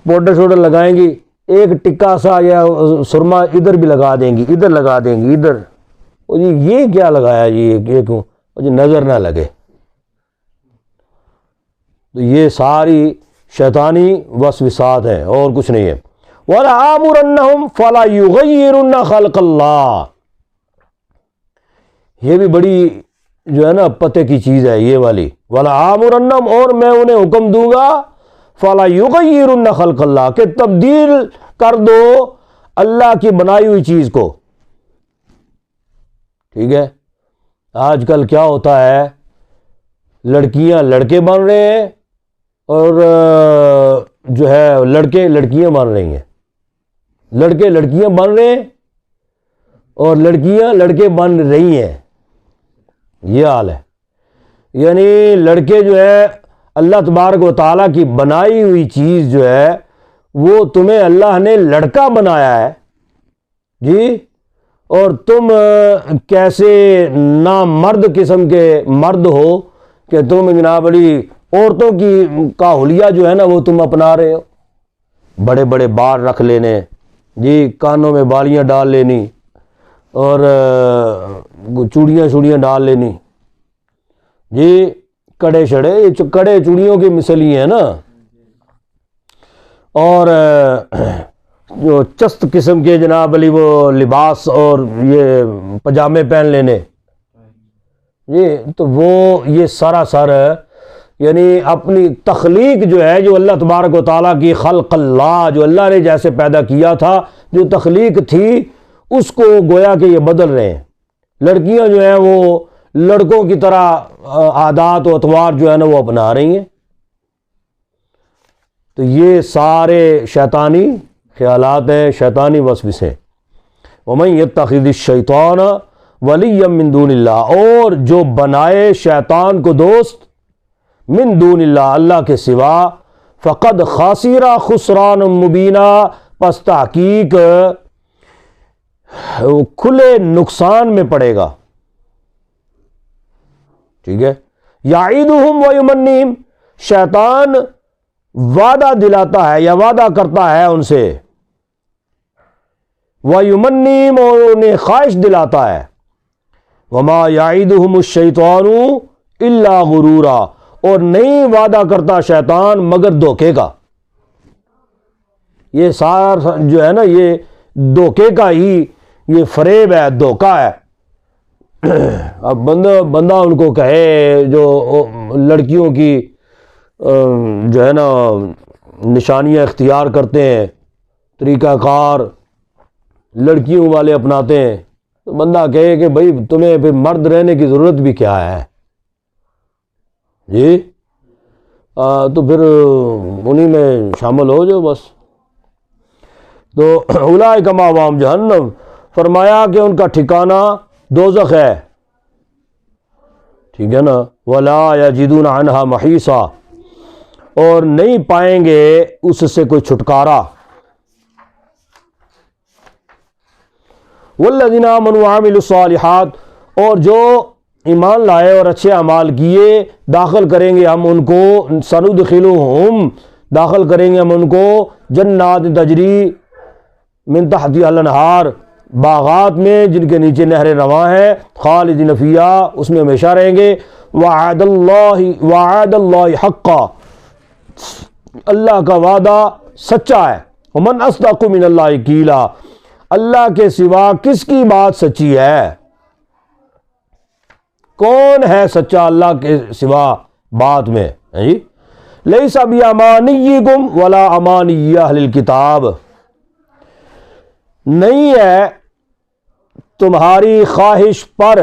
Speaker 1: پاؤڈر شوڈر لگائیں گی، ایک ٹکا سا یا سرما ادھر بھی لگا دیں گی، ادھر لگا دیں گی، ادھر، جی یہ کیا لگایا جی، یہ کیوں؟ جی نظر نہ لگے۔ تو یہ ساری شیطانی وسوسات ہیں اور کچھ نہیں ہے۔ وَلَآمُرَنَّهُمْ فَلَا يُغَيِّرُنَّ خَلْقَ اللَّهِ، یہ بھی بڑی جو ہے نا پتے کی چیز ہے یہ والی، وَلَآمُرَنَّهُمْ، اور میں انہیں حکم دوں گا، فَلَا يُغَيِّرُنَّ خَلْقَ اللَّهِ، کہ تبدیل کر دو اللہ کی بنائی ہوئی چیز کو، ٹھیک ہے۔ آج کل کیا ہوتا ہے، لڑکیاں لڑکے بن رہے ہیں اور جو ہے لڑکے لڑکیاں بن رہی ہیں، لڑکے لڑکیاں بن رہے ہیں اور لڑکیاں لڑکے بن رہی ہیں، یہ حال ہے۔ یعنی لڑکے جو ہے اللہ تبارک و تعالیٰ کی بنائی ہوئی چیز جو ہے وہ تمہیں اللہ نے لڑکا بنایا ہے جی، اور تم کیسے نامرد قسم کے مرد ہو کہ تم جناب علی عورتوں کا حلیہ جو ہے نا وہ تم اپنا رہے ہو، بڑے بڑے بال رکھ لینے جی، کانوں میں بالیاں ڈال لینی اور چوڑیاں ڈال لینی جی، کڑے شڑے، یہ کڑے چوڑیوں کی مثل ہی ہیں نا، اور جو چست قسم کے جناب علی وہ لباس اور یہ پجامے پہن لینے یہ، تو وہ یہ سراسر یعنی اپنی تخلیق جو ہے، جو اللہ تبارک و تعالیٰ کی خلق اللہ، جو اللہ نے جیسے پیدا کیا تھا، جو تخلیق تھی اس کو گویا کہ یہ بدل رہے ہیں۔ لڑکیاں جو ہیں وہ لڑکوں کی طرح عادات و اطوار جو ہے نا وہ اپنا رہی ہیں۔ تو یہ سارے شیطانی خیالات ہیں، شیطانی وسوسے۔ وَمَن يَتَّخِذِ الشَّيْطَانَ وَلِيًّا مِّن دُونِ اللَّهِ، اور جو بنائے شیطان کو دوست من دون اللہ، اللہ کے سوا، فقد خاسر خسران مبینہ، پس تحقیق کھلے نقصان میں پڑے گا، ٹھیک ہے۔ یعیدہم ویمنیہم، شیطان وعدہ دلاتا ہے یا وعدہ کرتا ہے ان سے، ویمنیہم، اور انہیں خواہش دلاتا ہے، وما یعیدہم الشیطان الا غرورا، اور نہیں وعدہ کرتا شیطان مگر دھوکے کا۔ یہ سارا جو ہے نا یہ دھوکے کا ہی یہ فریب ہے، دھوکہ ہے۔ اب بندہ ان کو کہے، جو لڑکیوں کی جو ہے نا نشانیاں اختیار کرتے ہیں، طریقہ کار لڑکیوں والے اپناتے ہیں، تو بندہ کہے کہ بھائی تمہیں پھر مرد رہنے کی ضرورت بھی کیا ہے جی، تو پھر انہی میں شامل ہو جو بس۔ تو اولئک مأواہم جہنم، فرمایا کہ ان کا ٹھکانہ دوزخ ہے، ٹھیک ہے نا۔ ولا یجدون عنہا محیصا، اور نہیں پائیں گے اس سے کوئی چھٹکارا۔ والذین آمنوا وعملوا الصالحات، اور جو ایمان لائے اور اچھے اعمال کیے، داخل کریں گے ہم ان کو، سندخلہم داخل کریں گے ہم ان کو جنات تجری من تحتہا الانہار، باغات میں جن کے نیچے نہریں رواں ہیں، خالدین فیہا، اس میں ہمیشہ رہیں گے، وعد اللہ حقا، اللہ کا وعدہ سچا ہے، ومن اصدق من اللہ قیلا، اللہ کے سوا کس کی بات سچی ہے؟ کون ہے سچا اللہ کے سوا بات میں؟ جی لیس بامانیکم ولا امانی اہل الکتاب، نہیں ہے تمہاری خواہش پر،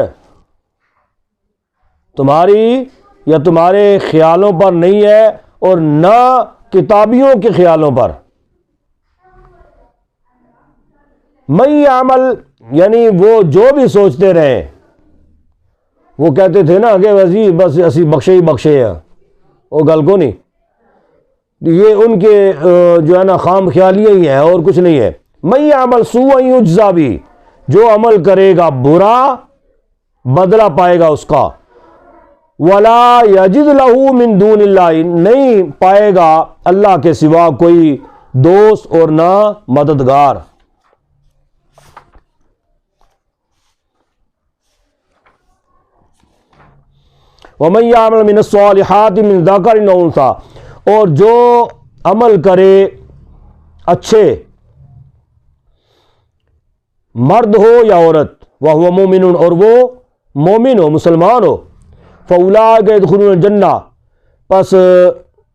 Speaker 1: تمہاری یا تمہارے خیالوں پر نہیں ہے، اور نہ کتابیوں کے خیالوں پر۔ من عمل یعنی وہ جو بھی سوچتے رہے، وہ کہتے تھے نا کہ وزیر بس اسی بخشے ہی بخشے ہیں، وہ گل کو نہیں، یہ ان کے جو ہے نا خام خیالیاں ہی ہیں اور کچھ نہیں ہے۔ من یعمل سوءا یجزا بہ، جو عمل کرے گا برا بدلہ پائے گا اس کا، ولا یجد لہ من دون اللہ، نہیں پائے گا اللہ کے سوا کوئی دوست اور نہ مددگار۔ ومن یعمل من الصالحات من ذکر او انثی، اور جو عمل کرے اچھے مرد ہو یا عورت، وہو مومن، اور وہ مومن ہو مسلمان ہو، فاولئک یدخلون الجنہ، پس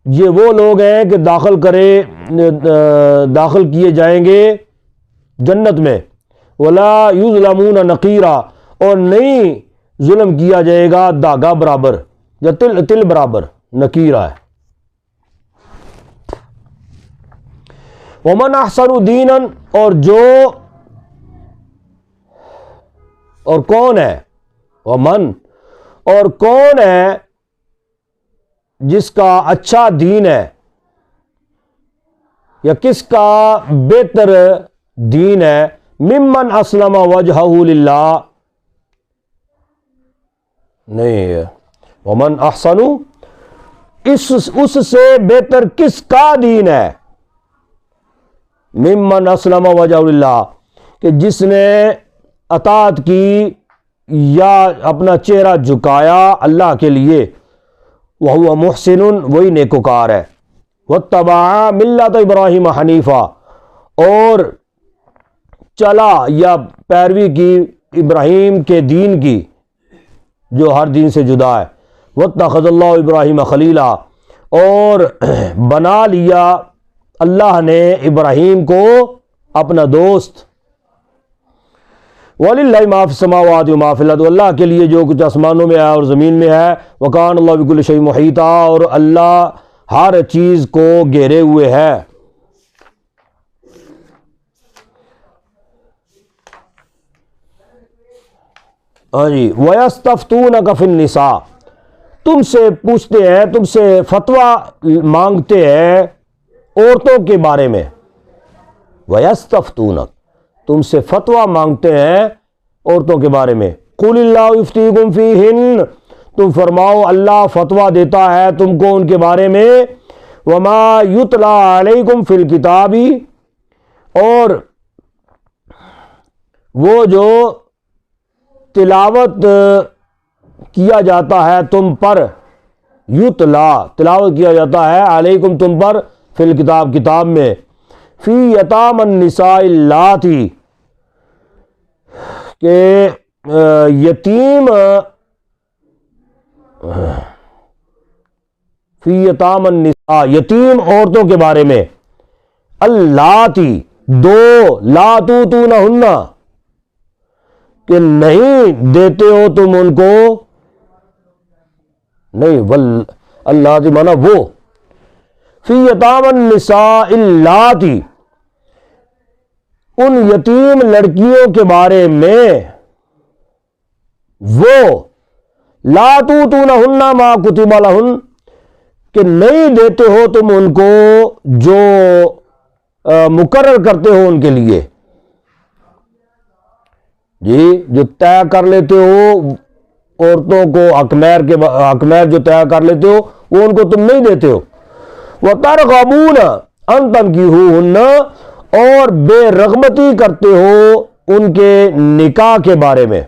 Speaker 1: یہ وہ لوگ ہیں کہ داخل کیے جائیں گے جنت میں، ولا یظلمون نقیرا، اور نہیں ظلم کیا جائے گا دھاگا برابر یا تل برابر، نقیرہ ہے۔ ومن احسن دینا، اور کون ہے، ومن اور کون ہے جس کا اچھا دین ہے، یا کس کا بہتر دین ہے، ممن اسلم وجہہ للہ، نہیں ہے، ومن احسن اس سے بہتر کس کا دین ہے، ممن اسلم وجہہ للہ، کہ جس نے اطاعت کی یا اپنا چہرہ جھکایا اللہ کے لیے، وہو محسن، وہی نیکوکار ہے، واتبع ملت ابراہیم حنیفہ، اور چلا یا پیروی کی ابراہیم کے دین کی جو ہر دین سے جدا ہے، واتخذ اللہ ابراہیم خلیلا، اور بنا لیا اللہ نے ابراہیم کو اپنا دوست، وَلِلَّهِ مَا فِي السَّمَاوَاتِ وَمَا فِي الْأَرْضِ، اللہ کے لیے جو کچھ آسمانوں میں ہے اور زمین میں ہے، وَكَانَ اللَّهُ بِكُلِّ شَيْءٍ مُحِيطًا، اور اللہ ہر چیز کو گھیرے ہوئے ہے۔ ہاں جی، وَيَسْتَفْتُونَكَ فِي النِّسَاءِ، تم سے پوچھتے ہیں، تم سے فتویٰ مانگتے ہیں عورتوں کے بارے میں، وَيَسْتَفْتُونَكَ، تم سے فتویٰ مانگتے ہیں عورتوں کے بارے میں، قُلِ اللَّهُ يُفْتِيكُمْ فِيهِنَّ، تم فرماؤ اللہ فتویٰ دیتا ہے تم کو ان کے بارے میں، وَمَا يُتْلَى عَلَيْكُمْ فِي الْكِتَابِ، اور وہ جو تلاوت کیا جاتا ہے تم پر، یتلا تلاوت کیا جاتا ہے، علیکم تم پر، فی الکتاب کتاب میں، فی یتام النساء اللاتی، کہ یتیم، فی یتام النساء یتیم عورتوں کے بارے میں، اللاتی دو، لا توتونہن، کہ نہیں دیتے ہو تم ان کو، نہیں اللاتی مانا وہ، فی یتام النساء اللاتی، ان یتیم لڑکیوں کے بارے میں، وہ لا توتونہن ما کتب لہن، کہ نہیں دیتے ہو تم ان کو جو مقرر کرتے ہو ان کے لیے، جی جو طے کر لیتے ہو عورتوں کو، حق مہر جو طے کر لیتے ہو وہ ان کو تم نہیں دیتے ہو، وَتَرْغَبُونَ أَن تَنكِحُوهُنَّ اور بے رغبتی کرتے ہو ان کے نکاح کے بارے میں،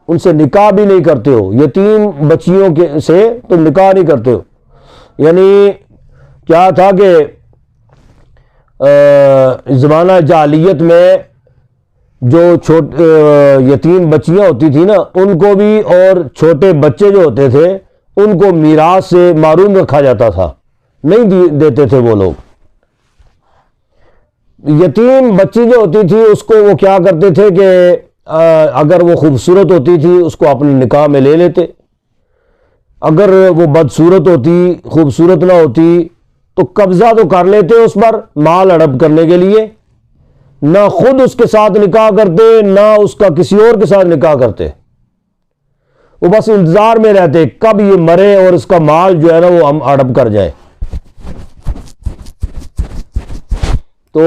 Speaker 1: ان سے نکاح بھی نہیں کرتے ہو، یتیم بچیوں کے سے تم نکاح نہیں کرتے ہو۔ یعنی کیا تھا کہ زمانہ جاہلیت میں جو یتیم بچیاں ہوتی تھی نا، ان کو بھی اور چھوٹے بچے جو ہوتے تھے ان کو میراث سے محروم رکھا جاتا تھا، نہیں دیتے تھے وہ لوگ۔ یتیم بچی جو ہوتی تھی اس کو وہ کیا کرتے تھے کہ اگر وہ خوبصورت ہوتی تھی اس کو اپنے نکاح میں لے لیتے، اگر وہ بدصورت ہوتی، خوبصورت نہ ہوتی تو قبضہ تو کر لیتے اس پر مال ہڑپ کرنے کے لیے، نہ خود اس کے ساتھ نکاح کرتے نہ اس کا کسی اور کے ساتھ نکاح کرتے، وہ بس انتظار میں رہتے کب یہ مرے اور اس کا مال جو ہے نا وہ ہم ہڑپ کر جائیں۔ تو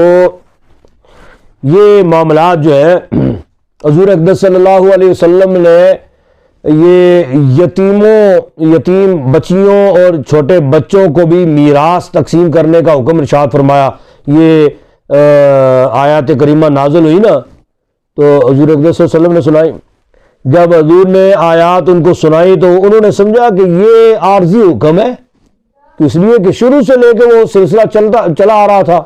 Speaker 1: یہ معاملات جو ہے حضور اقدس صلی اللہ علیہ وسلم نے یہ یتیم بچیوں اور چھوٹے بچوں کو بھی میراث تقسیم کرنے کا حکم ارشاد فرمایا۔ یہ آیات کریمہ نازل ہوئی نا تو حضور اقدس صلی اللہ علیہ وسلم نے سنائی، جب حضور نے آیات ان کو سنائی تو انہوں نے سمجھا کہ یہ عارضی حکم ہے، اس لیے کہ شروع سے لے کے وہ سلسلہ چلا آ رہا تھا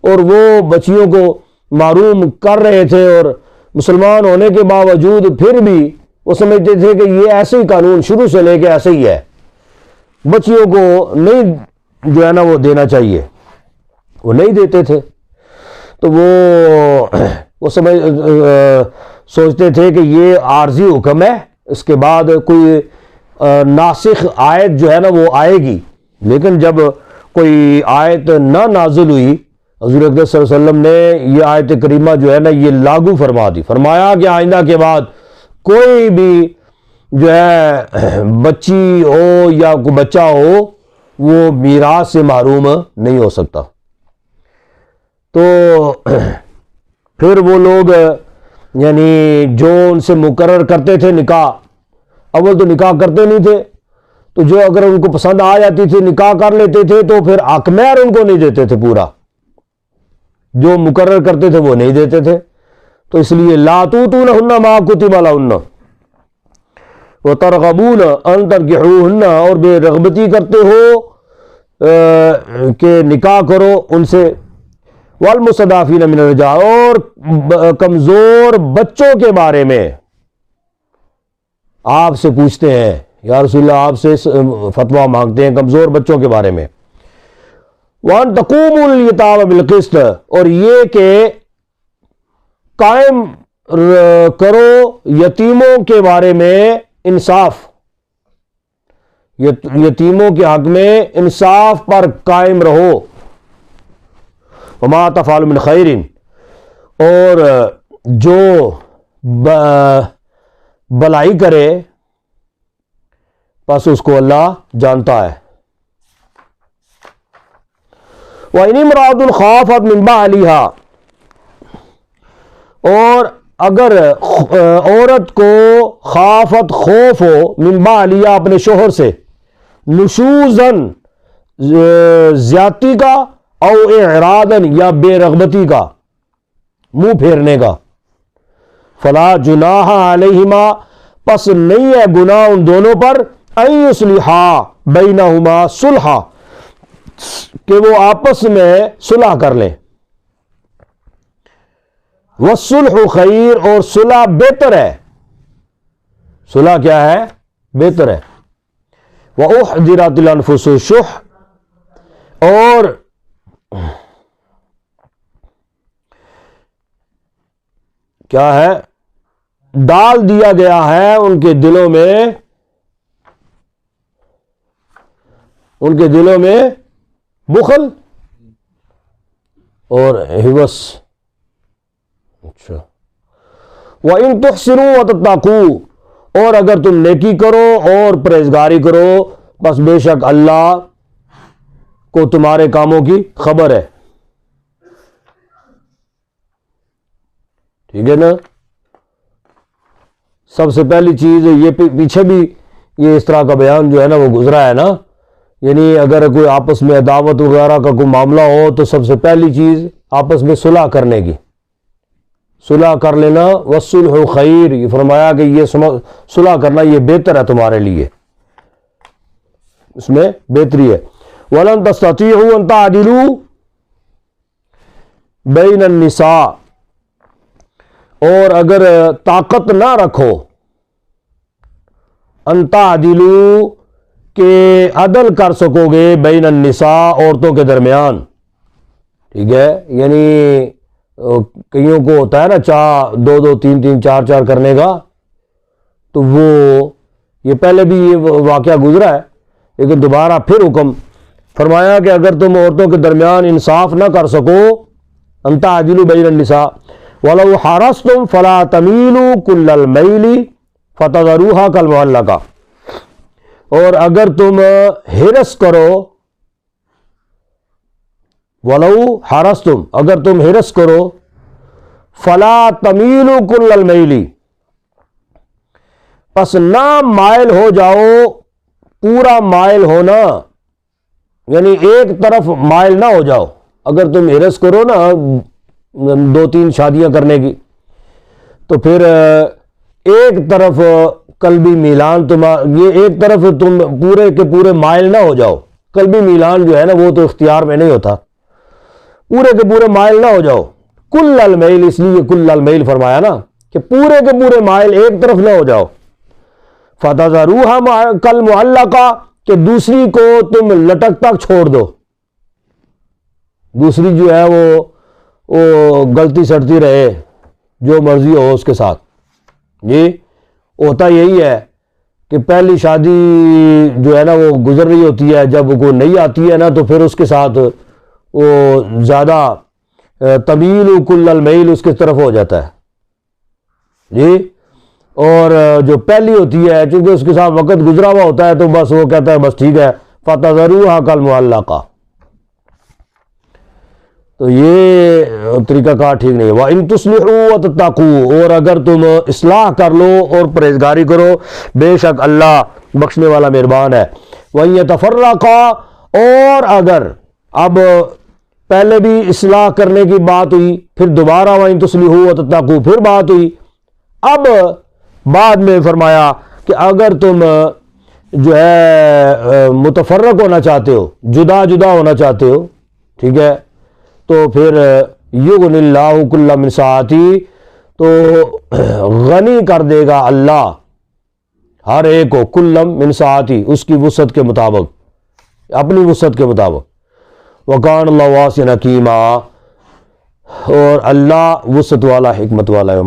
Speaker 1: اور وہ بچیوں کو محروم کر رہے تھے، اور مسلمان ہونے کے باوجود پھر بھی وہ سمجھتے تھے کہ یہ ایسے ہی قانون شروع سے لے کے ایسے ہی ہے، بچیوں کو نہیں جو ہے نا وہ دینا چاہیے، وہ نہیں دیتے تھے۔ تو وہ سوچتے تھے کہ یہ عارضی حکم ہے، اس کے بعد کوئی ناسخ آیت جو ہے نا وہ آئے گی، لیکن جب کوئی آیت نہ نازل ہوئی حضور اقدس صلی اللہ علیہ وسلم نے یہ آیت کریمہ جو ہے نا یہ لاگو فرما دی، فرمایا کہ آئندہ کے بعد کوئی بھی جو ہے بچی ہو یا کوئی بچہ ہو وہ میراث سے محروم نہیں ہو سکتا۔ تو پھر وہ لوگ یعنی جو ان سے مقرر کرتے تھے نکاح، اول تو نکاح کرتے نہیں تھے، تو جو اگر ان کو پسند آ جاتی تھی نکاح کر لیتے تھے تو پھر حق مہر ان کو نہیں دیتے تھے، پورا جو مقرر کرتے تھے وہ نہیں دیتے تھے۔ تو اس لیے لا تؤتونہن ما کتب لہن وترغبون ان تنکحوہن اور بے رغبتی کرتے ہو کہ نکاح کرو ان سے، والمستضعفین من الرجال اور کمزور بچوں کے بارے میں آپ سے پوچھتے ہیں یا رسول اللہ، آپ سے فتویٰ مانگتے ہیں کمزور بچوں کے بارے میں۔ وَأَن تَقُومُوا لِلْيَتَامَى بِالْقِسْطِ اور یہ کہ قائم کرو یتیموں کے بارے میں انصاف، یتیموں کے حق میں انصاف پر قائم رہو۔ وَمَا تَفْعَلُوا مِنْ خَيْرٍ اور جو بلائی کرے بس اس کو اللہ جانتا ہے۔ وَإِنِ امْرَأَةٌ خَافَتْ مِنْ بَعْلِهَا اور اگر عورت کو خافت خوف ہو من بعلیہا اپنے شوہر سے، نشوزن زیادتی کا، او اعراضن یا بے رغبتی کا، منہ پھیرنے کا، فلا جناح علیہما پس نہیں ہے گناہ ان دونوں پر، ان یصلحا بینہما صلحا کہ وہ آپس میں صلح کر لیں، والصلح خیر اور صلح بہتر ہے، صلح کیا ہے؟ بہتر ہے۔ وَأُحْضِرَتِ الْأَنفُسُ الشُّحَّ اور کیا ہے؟ ڈال دیا گیا ہے ان کے دلوں میں بخل اور ہوس۔ اچھا، وَإِن تُحْسِنُوا وَتَتَّقُوا اور اگر تم نیکی کرو اور پرہیزگاری کرو بس بے شک اللہ کو تمہارے کاموں کی خبر ہے۔ ٹھیک ہے نا؟ سب سے پہلی چیز یہ پیچھے بھی یہ اس طرح کا بیان جو ہے نا وہ گزرا ہے نا یعنی اگر کوئی آپس میں عداوت وغیرہ کا کوئی معاملہ ہو تو سب سے پہلی چیز آپس میں صلح کرنے کی، صلح کر لینا، والصلح خیر، یہ فرمایا کہ یہ صلح کرنا یہ بہتر ہے تمہارے لیے، اس میں بہتری ہے۔ وَلَن تَسْتَطِيعُوا أَن تَعْدِلُوا بَيْنَ النِّسَاءِ، اور اگر طاقت نہ رکھو ان تعدلوا کہ عدل کر سکو گے بین النساء عورتوں کے درمیان، ٹھیک ہے، یعنی کئیوں کو ہوتا ہے نا چاہ دو دو تین تین چار چار کرنے کا، تو وہ یہ پہلے بھی یہ واقعہ گزرا ہے لیکن دوبارہ پھر حکم فرمایا کہ اگر تم عورتوں کے درمیان انصاف نہ کر سکو، ان تعدلوا بین النساء وَلَوْ حَرَصْتُمْ فَلَا تَمِيلُوا كُلَّ الْمَيْلِ فَتَذَرُوهَا كَالْمُعَلَّقَةِ، اور اگر تم حرص کرو، وَلَوْ حَرَصْتُمْ اگر تم حرص کرو، فَلَا تَمِيلُوا كُلَّ الْمَيْلِ پس نہ مائل ہو جاؤ، پورا مائل ہونا یعنی ایک طرف مائل نہ ہو جاؤ۔ اگر تم حرص کرو نا دو تین شادیاں کرنے کی تو پھر ایک طرف قلبی میلان یہ ایک طرف تم پورے کے پورے مائل نہ ہو جاؤ۔ قلبی میلان جو ہے نا وہ تو اختیار میں نہیں ہوتا، پورے کے پورے مائل نہ ہو جاؤ۔ کل المیل، اس لیے کل المیل فرمایا نا کہ پورے کے پورے مائل ایک طرف نہ ہو جاؤ۔ فَتَذَرُوهَا كَالْمُعَلَّقَةِ کہ دوسری کو تم لٹکتا چھوڑ دو، دوسری جو ہے وہ غلطی سڑتی رہے، جو مرضی ہو اس کے ساتھ۔ جی ہوتا یہی ہے کہ پہلی شادی جو ہے نا وہ گزر رہی ہوتی ہے، جب وہ نہیں آتی ہے نا تو پھر اس کے ساتھ وہ زیادہ طویل کل المیل اس کی طرف ہو جاتا ہے۔ جی اور جو پہلی ہوتی ہے چونکہ اس کے ساتھ وقت گزرا ہوا ہوتا ہے تو بس وہ کہتا ہے بس ٹھیک ہے، فَتَذَرُوهَا كَالْمُعَلَّقَةِ، تو یہ طریقہ کار ٹھیک نہیں ہے۔ وَإِن تُصْلِحُوا وَتَتَّقُوا اور اگر تم اصلاح کر لو اور پرہیزگاری کرو، بے شک اللہ بخشنے والا مہربان ہے۔ وَإِن يَتَفَرَّقَا اور اگر اب پہلے بھی اصلاح کرنے کی بات ہوئی، پھر دوبارہ وَإِن تُصْلِحُوا وَتَتَّقُوا پھر بات ہوئی، اب بعد میں فرمایا کہ اگر تم جو ہے متفرق ہونا چاہتے ہو، جدا جدا ہونا چاہتے ہو، ٹھیک ہے، تو پھر یغنی اللہ کل من سعتی، تو غنی کر دے گا اللہ ہر ایک کو، کل من سعتی اس کی وسعت کے مطابق، اپنی وسعت کے مطابق۔ وکان اللہ واسعا حکیما اور اللہ وسعت والا حکمت والا ہے۔